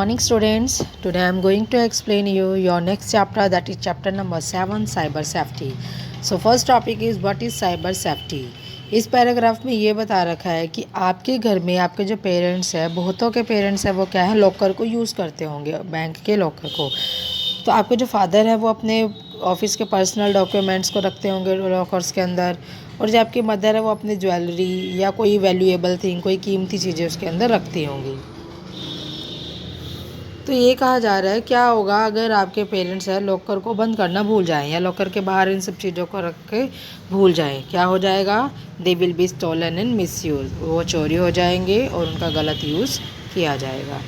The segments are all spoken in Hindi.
Morning students, today I am going to explain you your next chapter, that is chapter number 7, cyber safety. So first topic is what is cyber safety. इस पैराग्राफ में ये बता रखा है कि आपके घर में आपके जो पेरेंट्स हैं, बहुतों के पेरेंट्स हैं, वो क्या है, लॉकर को यूज़ करते होंगे, बैंक के लॉकर को। तो आपके जो फादर हैं वो अपने ऑफिस के पर्सनल डॉक्यूमेंट्स को रखते होंगे लॉकर्स के अंदर, और जो आपकी मदर है वो अपनी ज्वेलरी या कोई वैल्यूएबल थिंग, कोई कीमती चीज़ें उसके अंदर रखती होंगी। तो ये कहा जा रहा है क्या होगा अगर आपके पेरेंट्स है लॉकर को बंद करना भूल जाएं या लॉकर के बाहर इन सब चीज़ों को रख के भूल जाएं, क्या हो जाएगा? They will be stolen and misuse, वो चोरी हो जाएंगे और उनका गलत यूज़ किया जाएगा।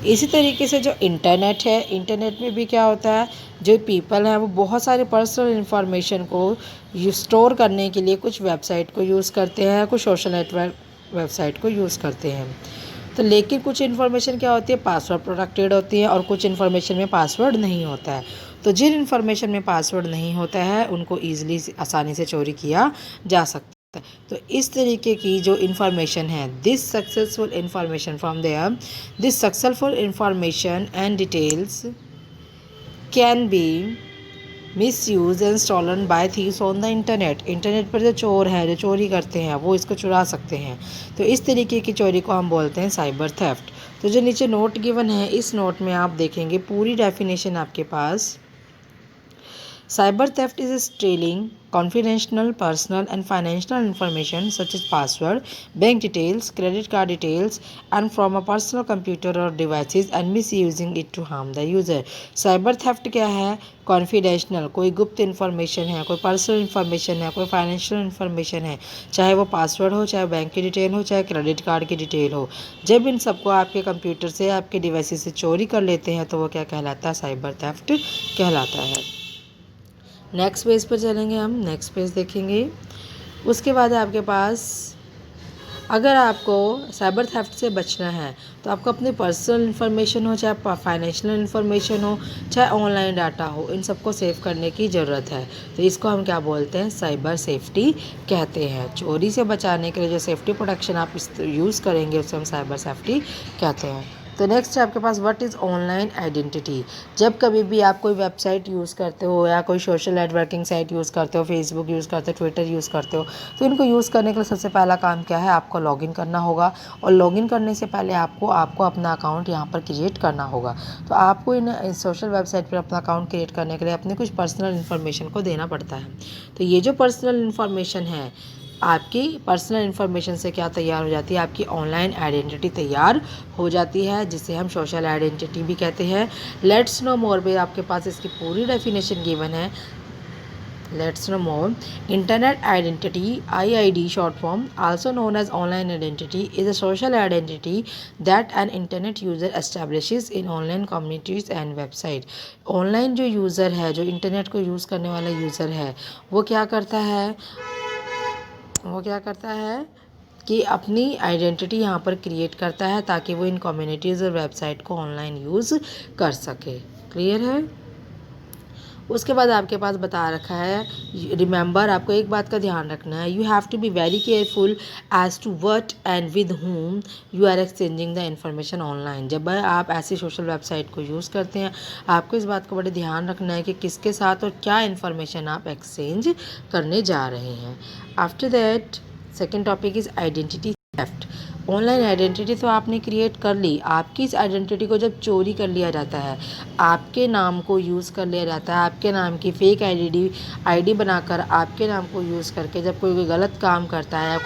इसी तरीके से जो इंटरनेट है, इंटरनेट में भी क्या होता है, जो पीपल हैं वो बहुत सारे पर्सनल इन्फॉर्मेशन को स्टोर करने के लिए कुछ वेबसाइट को यूज़ करते हैं, कुछ सोशल नेटवर्क वेबसाइट को यूज़ करते हैं। तो लेकिन कुछ इन्फॉर्मेशन क्या होती है, पासवर्ड प्रोटेक्टेड होती है, और कुछ इन्फॉर्मेशन में पासवर्ड नहीं होता है। तो जिन इन्फॉर्मेशन में पासवर्ड नहीं होता है उनको ईजिली आसानी से चोरी किया जा सकता है। तो इस तरीके की जो इन्फॉर्मेशन है, this successful information and details can be misuse and stolen by thieves on the internet. Internet पर जो चोर हैं, जो चोरी करते हैं, वो इसको चुरा सकते हैं। तो इस तरीके की चोरी को हम बोलते हैं साइबर थेफ्ट। तो जो नीचे नोट गिवन है, इस नोट में आप देखेंगे पूरी डेफिनेशन आपके पास। Cyber theft is stealing confidential, personal and financial information such as password, bank details, credit card details and from a personal computer or devices and misusing it to harm the user. Cyber theft क्या है? कॉन्फिडेंशियल, कोई गुप्त इन्फॉर्मेशन है, कोई पर्सनल इन्फॉर्मेशन है, कोई फाइनेंशियल इन्फॉर्मेशन है, चाहे वो पासवर्ड हो, चाहे बैंक की डिटेल हो, चाहे क्रेडिट कार्ड की डिटेल हो। जब इन सबको आपके कंप्यूटर से, आपके डिवाइसेस से चोरी कर लेते हैं तो वो क्या कहलाता है? साइबर थेफ्ट कहलाता है। नेक्स्ट पेज पर चलेंगे हम, नेक्स्ट पेज देखेंगे। उसके बाद आपके पास, अगर आपको साइबर थेफ्ट से बचना है तो आपको अपनी पर्सनल इन्फॉर्मेशन हो, चाहे फाइनेंशियल इन्फॉर्मेशन हो, चाहे ऑनलाइन डाटा हो, इन सबको सेव करने की ज़रूरत है। तो इसको हम क्या बोलते हैं? साइबर सेफ्टी कहते हैं। चोरी से बचाने के लिए जो सेफ्टी प्रोटेक्शन आप यूज़ करेंगे उसे हम साइबर सेफ्टी कहते हैं। तो नेक्स्ट है आपके पास व्हाट इज़ ऑनलाइन आइडेंटिटी। जब कभी भी आप कोई वेबसाइट यूज़ करते हो या कोई सोशल नेटवर्किंग साइट यूज़ करते हो, फेसबुक यूज़ करते हो, ट्विटर यूज़ करते हो, तो इनको यूज़ करने के लिए सबसे पहला काम क्या है? आपको लॉगिन करना होगा, और लॉगिन करने से पहले आपको अपना अकाउंट यहाँ पर क्रिएट करना होगा। तो आपको इन सोशल वेबसाइट पर अपना अकाउंट क्रिएट करने के लिए अपने कुछ पर्सनल इन्फॉर्मेशन को देना पड़ता है। तो ये जो पर्सनल इन्फॉर्मेशन है, आपकी पर्सनल इन्फॉर्मेशन से क्या तैयार हो जाती है? आपकी ऑनलाइन आइडेंटिटी तैयार हो जाती है, जिसे हम सोशल आइडेंटिटी भी कहते हैं। लेट्स नो मोर पे आपके पास इसकी पूरी डेफिनेशन गिवन है। Let's know more. Internet identity, IID short form, also known as online identity, is a social identity that an internet user establishes in online communities and website. Online जो यूज़र है, जो इंटरनेट को यूज़ करने वाला यूज़र है, वो क्या करता है कि अपनी आइडेंटिटी यहाँ पर क्रिएट करता है ताकि वो इन कम्युनिटीज़ और वेबसाइट को ऑनलाइन यूज़ कर सके। क्लियर है? उसके बाद आपके पास बता रखा है, रिमेंबर, आपको एक बात का ध्यान रखना है, you have to be very careful as to what and with whom you are exchanging the information online. जब आप ऐसी सोशल वेबसाइट को यूज़ करते हैं, आपको इस बात का बड़े ध्यान रखना है कि किसके साथ और क्या इन्फॉर्मेशन आप एक्सचेंज करने जा रहे हैं। After that second topic is identity theft. Online identity तो आपने क्रिएट कर ली, आपकी इस आइडेंटिटी को जब चोरी कर लिया जाता है, आपके नाम को यूज़ कर लिया जाता है, आपके नाम की फ़ेक आईडी बनाकर आपके नाम को यूज़ करके जब कोई गलत काम करता है या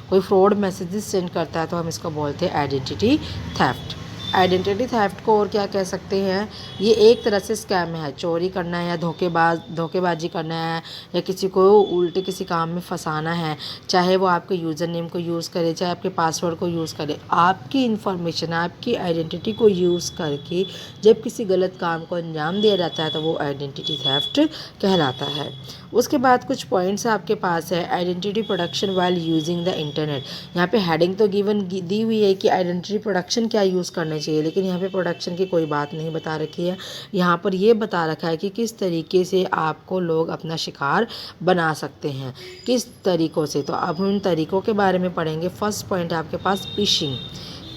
कोई फ्रॉड मैसेजेस सेंड करता है, तो हम इसको बोलते हैं आइडेंटिटी थेफ्ट। आइडेंटिटी थेफ्ट को और क्या कह सकते हैं? ये एक तरह से स्कैम है। चोरी करना है या धोखेबाजी करना है या किसी को उल्टे किसी काम में फंसाना है, चाहे वो आपके यूज़र नेम को यूज़ करे, चाहे आपके पासवर्ड को यूज़ करे, आपकी इन्फॉर्मेशन, आपकी आइडेंटिटी को यूज़ करके जब किसी गलत काम को अंजाम दिया जाता है तो वो आइडेंटिटी थेफ्ट कहलाता है। उसके बाद कुछ पॉइंट्स आपके पास है, identity production while using the internet. यहाँ पे हेडिंग तो दी हुई है कि आइडेंटिटी प्रोडक्शन क्या यूज़ करना चाहिए, लेकिन यहाँ पे प्रोडक्शन की कोई बात नहीं बता रखी है। यहाँ पर ये बता रखा है कि किस तरीके से आपको लोग अपना शिकार बना सकते हैं, किस तरीक़ों से। तो अब हम उन तरीक़ों के बारे में पढ़ेंगे। फर्स्ट पॉइंट है आपके पास फिशिंग।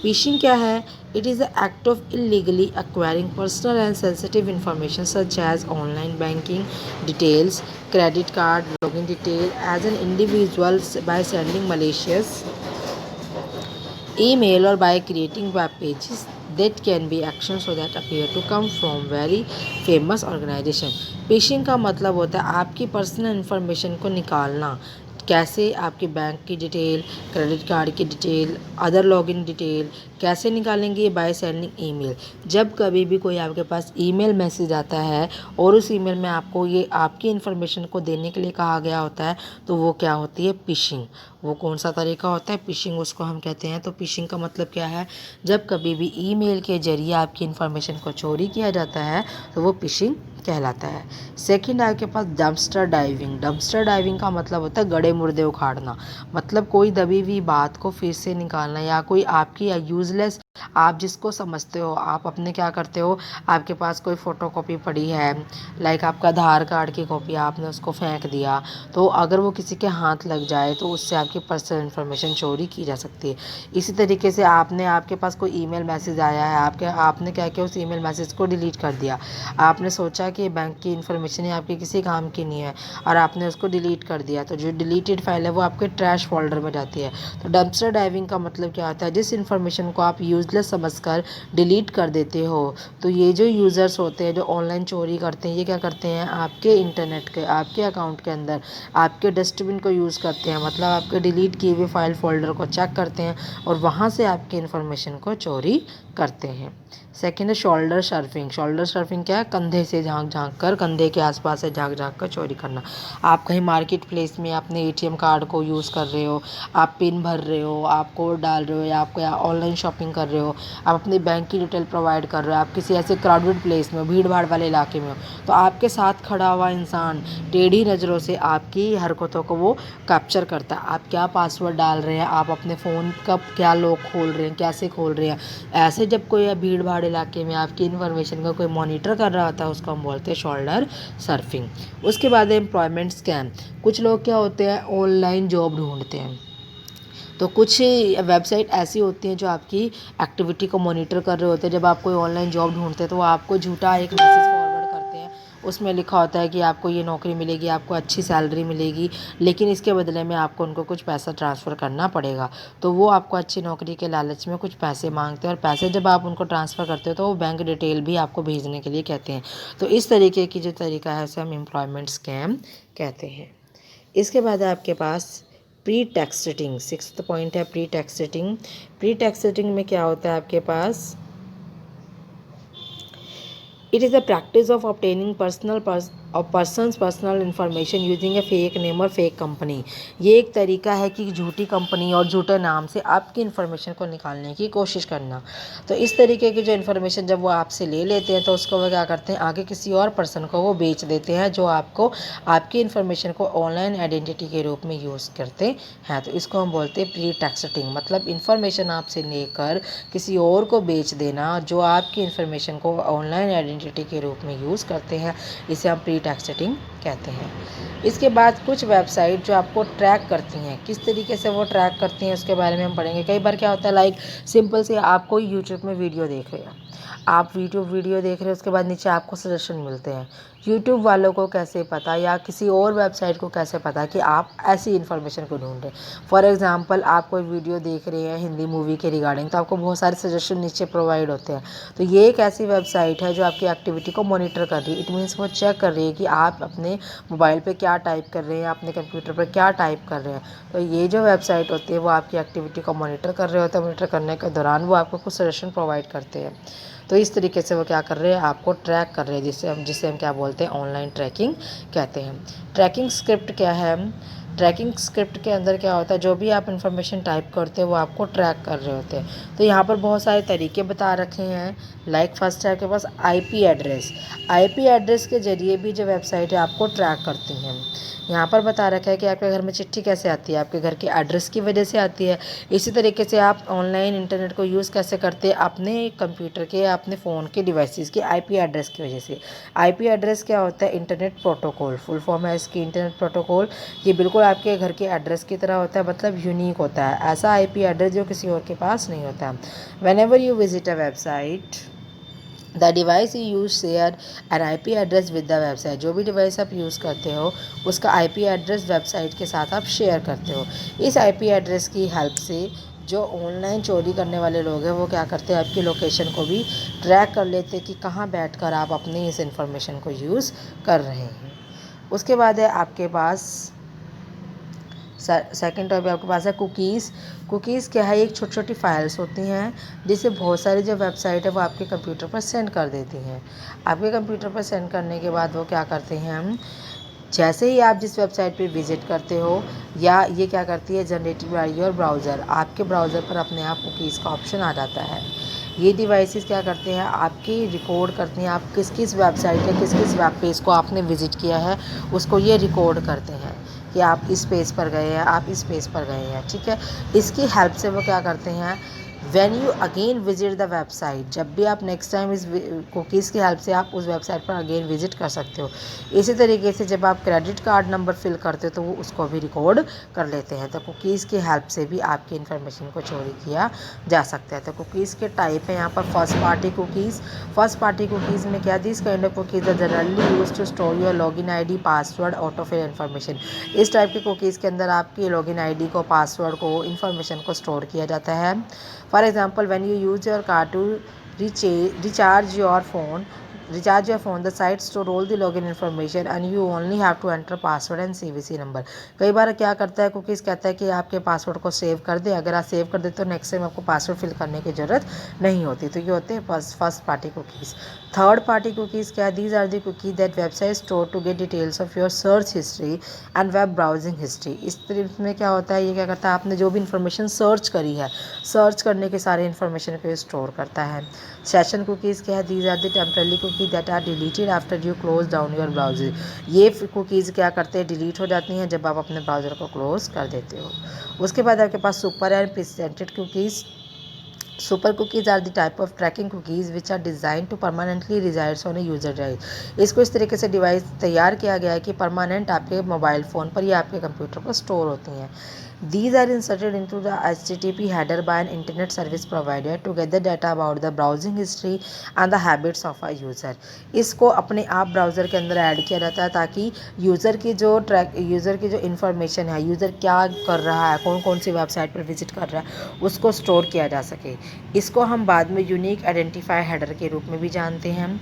फिशिंग क्या है? It is the act of illegally acquiring personal and sensitive information such as online banking details, credit card login detail as an individual by sending malicious email or by creating web pages that can be actions so that appear to come from very famous organization. Fishing का मतलब होता है आपकी पर्सनल इन्फॉर्मेशन को निकालना। कैसे? आपके बैंक की डिटेल, क्रेडिट कार्ड की डिटेल, अदर लॉगिन डिटेल कैसे निकालेंगे? By sending email. जब कभी भी कोई आपके पास ईमेल मैसेज आता है और उस ईमेल में आपको ये आपकी इन्फॉर्मेशन को देने के लिए कहा गया होता है, तो वो क्या होती है? फिशिंग। वो कौन सा तरीका होता है? फिशिंग उसको हम कहते हैं। तो फिशिंग का मतलब क्या है? जब कभी भी ईमेल के जरिए आपकी इन्फॉर्मेशन को चोरी किया जाता है तो वो फिशिंग कहलाता है। सेकंड आपके पास डंपस्टर डाइविंग। डंपस्टर डाइविंग का मतलब होता है गड़े मुर्दे उखाड़ना। मतलब कोई दबी हुई बात को फिर से निकालना या कोई आपकी यूजलेस, आप जिसको समझते हो, आप अपने क्या करते हो, आपके पास कोई फ़ोटोकॉपी पड़ी है, लाइक आपका आधार कार्ड की कॉपी, आपने उसको फेंक दिया, तो अगर वो किसी के हाथ लग जाए तो उससे आपकी पर्सनल इन्फॉर्मेशन चोरी की जा सकती है। इसी तरीके से आपके पास कोई ईमेल मैसेज आया है, आपने क्या किया, उस ईमेल मैसेज को डिलीट कर दिया। आपने सोचा कि बैंक की इन्फॉर्मेशन है आपके किसी काम की नहीं है और आपने उसको डिलीट कर दिया, तो जो डिलीटेड फाइल है वो आपके ट्रैश फोल्डर में जाती है। तो डंपस्टर डाइविंग का मतलब क्या होता है? जिस इन्फॉर्मेशन को आप यूजलेस समझकर डिलीट कर देते हो। तो ये जो यूज़र्स होते हैं जो ऑनलाइन चोरी करते हैं, ये क्या करते हैं? आपके इंटरनेट के, आपके अकाउंट के अंदर आपके डस्टबिन को यूज़ करते हैं। मतलब आपके डिलीट किए हुए फाइल फोल्डर को चेक करते हैं और वहाँ से आपकी इन्फॉर्मेशन को चोरी करते हैं। सेकेंड है शोल्डर सर्फिंग। शोल्डर सर्फिंग क्या है? कंधे से झांक कर, कंधे के आसपास से झांक कर चोरी करना। आप कहीं मार्केट प्लेस में अपने एटीएम कार्ड को यूज़ कर रहे हो, आप पिन भर रहे हो, आप कोड डाल रहे हो या आपको ऑनलाइन शॉपिंग कर रहे हो, आप अपनी बैंक की डिटेल प्रोवाइड कर रहे हो, आप किसी ऐसे क्राउडेड प्लेस में, भीड़ भाड़ वाले इलाके में हो, तो आपके साथ खड़ा हुआ इंसान टेढ़ी नज़रों से आपकी हरकतों को वो कैप्चर करता है। आप क्या पासवर्ड डाल रहे हैं, आप अपने फ़ोन का क्या लॉक खोल रहे हैं, कैसे खोल रहे हैं। ऐसे जब कोई भीड़ भाड़ इलाके में आपकी इन्फॉर्मेशन का कोई मॉनिटर कर रहा होता है, उसको हम बोलते हैं शोल्डर सर्फिंग। उसके बाद है एम्प्लॉयमेंट स्कैम। कुछ लोग क्या होते हैं? ऑनलाइन जॉब ढूंढते हैं। तो कुछ वेबसाइट ऐसी होती हैं जो आपकी एक्टिविटी को मॉनिटर कर रहे होते हैं। जब आप कोई ऑनलाइन जॉब ढूंढते हैं तो वो आपको झूठा एक मैसेज फॉरवर्ड करते हैं। उसमें लिखा होता है कि आपको ये नौकरी मिलेगी, आपको अच्छी सैलरी मिलेगी, लेकिन इसके बदले में आपको उनको कुछ पैसा ट्रांसफ़र करना पड़ेगा। तो वो आपको अच्छी नौकरी के लालच में कुछ पैसे मांगते हैं और पैसे जब आप उनको ट्रांसफ़र करते हो तो वो बैंक डिटेल भी आपको भेजने के लिए कहते हैं। तो इस तरीके की जो तरीका है उसे हम एम्प्लॉयमेंट स्कैम कहते हैं। इसके बाद है आपके पास प्री टैक्सेटिंग। सिक्स्थ पॉइंट है प्री टैक्सेटिंग। प्री टैक्सेटिंग में क्या होता है आपके पास? It is the practice of obtaining persons personal information using a fake name और फेक कंपनी। ये एक तरीका है कि झूठी कंपनी और झूठे नाम से आपकी इन्फॉर्मेशन को निकालने की कोशिश करना। तो इस तरीके की जो इन्फॉर्मेशन जब वो आपसे ले लेते हैं तो उसको वो क्या करते हैं? आगे किसी और पर्सन को वो बेच देते हैं जो आपको आपकी इन्फॉर्मेशन को ऑनलाइन आइडेंटिटी के रूप में यूज़ करते हैं। तो इसको हम बोलते हैं प्री टैक्सेटिंग। मतलब इन्फॉर्मेशन आपसे लेकर किसी और को बेच देना जो आपकी इन्फॉर्मेशन को ऑनलाइन आइडेंटिटी के रूप में यूज़ करते हैं, इसे हम प्री टैक्सेटिंग कहते हैं। इसके बाद कुछ वेबसाइट जो आपको ट्रैक करती हैं, किस तरीके से वो ट्रैक करती हैं उसके बारे में हम पढ़ेंगे। कई बार क्या होता है, लाइक सिंपल से आप कोई यूट्यूब में वीडियो देख रहे हैं, आप वीडियो देख रहे हैं, उसके बाद नीचे आपको सजेशन मिलते हैं। यूट्यूब वालों को कैसे पता या किसी और वेबसाइट को कैसे पता कि आप ऐसी इन्फॉर्मेशन को ढूंढ रहे हैं। फॉर एग्जांपल आप कोई वीडियो देख रहे हैं हिंदी मूवी के रिगार्डिंग, तो आपको बहुत सारे सजेशन नीचे प्रोवाइड होते हैं। तो ये एक ऐसी वेबसाइट है जो आपकी एक्टिविटी को मॉनिटर कर रही है। इट मीन्स वो चेक कर रही है कि आप अपने मोबाइल पे क्या टाइप कर रहे हैं, अपने कंप्यूटर पर क्या टाइप कर रहे हैं। तो ये जो वेबसाइट होती है वो आपकी एक्टिविटी को मॉनिटर कर रहे होते हैं। मॉनिटर करने के दौरान वो आपको कुछ सजेशन प्रोवाइड करते हैं। तो इस तरीके से वो क्या कर रहे हैं? आपको ट्रैक कर रहे हैं, जिसे हम क्या बोलते हैं? ऑनलाइन ट्रैकिंग कहते हैं। ट्रैकिंग स्क्रिप्ट क्या है? ट्रैकिंग स्क्रिप्ट के अंदर क्या होता है? जो भी आप इन्फॉर्मेशन टाइप करते हो वो आपको ट्रैक कर रहे होते हैं। तो यहाँ पर बहुत सारे तरीके बता रखे हैं। लाइक फर्स्ट है आपके पास आईपी एड्रेस। आईपी एड्रेस के ज़रिए भी जो वेबसाइट है आपको ट्रैक करती हैं। यहाँ पर बता रखा है कि आपके घर में चिट्ठी कैसे आती है? आपके घर के एड्रेस की वजह से आती है। इसी तरीके से आप ऑनलाइन इंटरनेट को यूज़ कैसे करते हैं? अपने कंप्यूटर के या अपने फ़ोन के डिवाइसेस के आईपी एड्रेस की वजह से। आईपी एड्रेस क्या होता है? इंटरनेट प्रोटोकॉल, फुल फॉर्म है इसकी इंटरनेट प्रोटोकॉल। ये बिल्कुल बिल्कुल आपके घर के एड्रेस की तरह होता है, मतलब यूनिक होता है, ऐसा आईपी एड्रेस जो किसी और के पास नहीं होता। Whenever you visit a website, the device you use share an IP address with the website. जो भी डिवाइस आप यूज़ करते हो उसका IP एड्रेस वेबसाइट के साथ आप शेयर करते हो। इस IP एड्रेस की हेल्प से जो ऑनलाइन चोरी करने वाले लोग हैं वो क्या करते हैं, आपकी लोकेशन को भी ट्रैक कर लेते हैं कि कहाँ बैठकर आप अपनी इस इंफॉर्मेशन को यूज़ कर रहे हैं। उसके बाद है आपके पास सेकेंड टॉपिक आपके पास है कुकीज़। कुकीज़ क्या है, एक छोटी छोटी फाइल्स होती हैं जिसे बहुत सारी जो वेबसाइट है वो आपके कंप्यूटर पर सेंड कर देती हैं। आपके कंप्यूटर पर सेंड करने के बाद वो क्या करते हैं, हम जैसे ही आप जिस वेबसाइट पे विज़िट करते हो या ये क्या करती है, जनरेटेड बाय योर ब्राउज़र, आपके ब्राउज़र पर अपने आप कुकीज़ का ऑप्शन आ जाता है। ये डिवाइसेस क्या करते हैं, आपकी रिकॉर्ड करती हैं, आप किस किस वेबसाइट या किस किस वेब पेज को आपने विज़िट किया है उसको ये रिकॉर्ड करते हैं कि आप इस पेज पर गए हैं, आप इस पेज पर गए हैं, ठीक है। इसकी हेल्प से वो क्या करते हैं, when you again visit the website, जब भी आप नेक्स्ट टाइम इस कुकीज़ की हेल्प से आप उस वेबसाइट पर अगेन विजिट कर सकते हो। इसी तरीके से जब आप क्रेडिट कार्ड नंबर फिल करते हो तो वो उसको भी रिकॉर्ड कर लेते हैं। तो कुकीज़ की हेल्प से भी आपकी इन्फॉर्मेशन को चोरी किया जा सकता है। तो कुकीज़ के टाइप हैं यहाँ पर first party cookies. First party cookies में क्या, this kind of cookies are generally used to store your login ID, password, autofill information. इस टाइप के कुकीज़ के अंदर आपकी लॉगिन ID को, पासवर्ड को, इन्फॉर्मेशन को स्टोर किया जाता है। For example, when you use your card to recharge your phone, the site store all the login information and you only have to enter password and CVC number. कई बार क्या करता है कुकीज़, कहता है कि आपके पासवर्ड को सेव कर दे, अगर आप सेव कर दे तो नेक्स्ट टाइम आपको पासवर्ड फिल करने की ज़रूरत नहीं होती। तो ये होते हैं first party cookies. Third party cookies क्या, these are the cookies that website store to get details of your search history and web browsing history. इस तरह में क्या होता है, ये क्या करता है, आपने जो भी इन्फॉर्मेशन सर्च करी है, सर्च करने के सारे इन्फॉर्मेशन को स्टोर करता है। सेशन कुकीज़ क्या है, these are the temporary cookies that are deleted after you close down your browser. ये कुकीज़ क्या करते हैं, डिलीट हो जाती हैं जब आप अपने ब्राउज़र को क्लोज कर देते हो। उसके बाद आपके पास super and presented cookies. Super cookies are the type of tracking cookies which are designed to permanently resides on a user device. इसको इस तरीके से डिवाइस तैयार किया गया है कि परमानेंट आपके मोबाइल फ़ोन पर या आपके कंप्यूटर पर स्टोर होती हैं। These are inserted into the HTTP header by an internet service provider to gather data about the browsing history and the habits of a user। इसको अपने आप ब्राउज़र के अंदर ऐड किया जाता है ताकि यूज़र की जो इन्फॉर्मेशन है, यूज़र क्या कर रहा है, कौन कौन सी वेबसाइट पर विजिट कर रहा है, उसको स्टोर किया जा सके। इसको हम बाद में यूनिक आइडेंटिफाई हेडर के रूप में भी जानते हैं।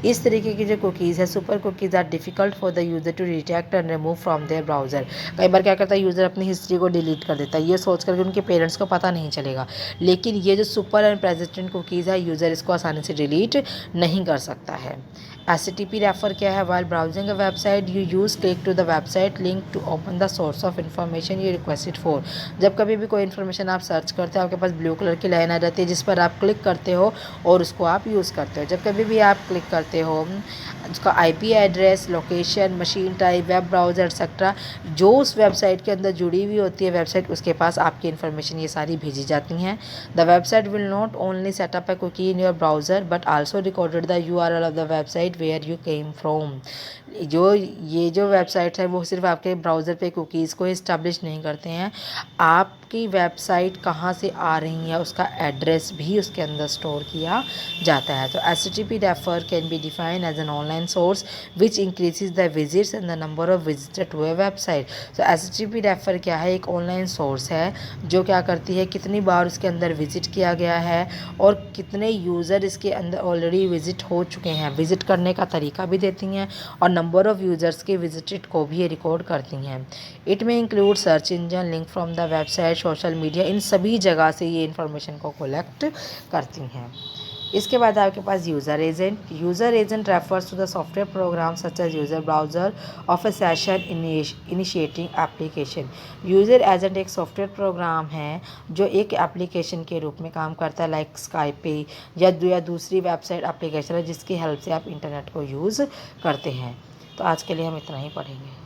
इस तरीके की जो कुकीज़ है, super cookies are difficult for the user to detect and remove from their browser. कई बार क्या करता है, यूज़र अपनी हिस्ट्री को डिलीट कर देता है, ये सोच कर कि उनके पेरेंट्स को पता नहीं चलेगा। लेकिन ये जो सुपर एंड प्रेसिडेंट कुकीज़ है, यूज़र इसको आसानी से डिलीट नहीं कर सकता है। HTTP रेफर क्या है, while browsing a website you use click to the website link to open the source of information you requested for. जब कभी भी कोई इन्फॉर्मेशन आप सर्च करते हो, आपके पास ब्लू कलर की लाइन आ जाती है जिस पर आप क्लिक करते हो और उसको आप यूज़ करते हो। जब कभी भी आप क्लिक करते हो, उसका IP address, location, machine type, web browser etcetera जो उस वेबसाइट के अंदर जुड़ी हुई होती है वेबसाइट, उसके पास आपकी इन्फॉर्मेशन ये सारी भेजी जाती हैं। The website will not only set up a cookie in your browser but also recorded the URL of the website where you came from. ये जो वेबसाइट है वो सिर्फ आपके ब्राउज़र पे कुकीज़ को इस्टेब्लिश नहीं करते हैं, आपकी वेबसाइट कहाँ से आ रही है उसका एड्रेस भी उसके अंदर स्टोर किया जाता है। तो HTTP refer can be defined as an online source which increases the visits and the number of visitor to a website. तो HTTP रेफर क्या है, एक ऑनलाइन सोर्स है जो क्या करती है, कितनी बार उसके अंदर विजिट किया गया है और कितने यूज़र इसके अंदर ऑलरेडी विजिट हो चुके हैं, विजिट करने का तरीका भी देती हैं और नंबर ऑफ़ यूज़र्स के विजिटेड को भी ये रिकॉर्ड करती हैं। इट में include search engine, link from the website, social media, इन सभी जगह से ये इन्फॉर्मेशन को कलेक्ट करती हैं। इसके बाद आपके पास user agent. User agent refers to the software program such as user browser of a session initiating application. User agent एक सॉफ्टवेयर प्रोग्राम है जो एक एप्लीकेशन के रूप में काम करता है, लाइक स्काइपे या दूसरी वेबसाइट एप्लीकेशन है जिसकी हेल्प से आप इंटरनेट को यूज़ करते हैं। तो आज के लिए हम इतना ही पढ़ेंगे।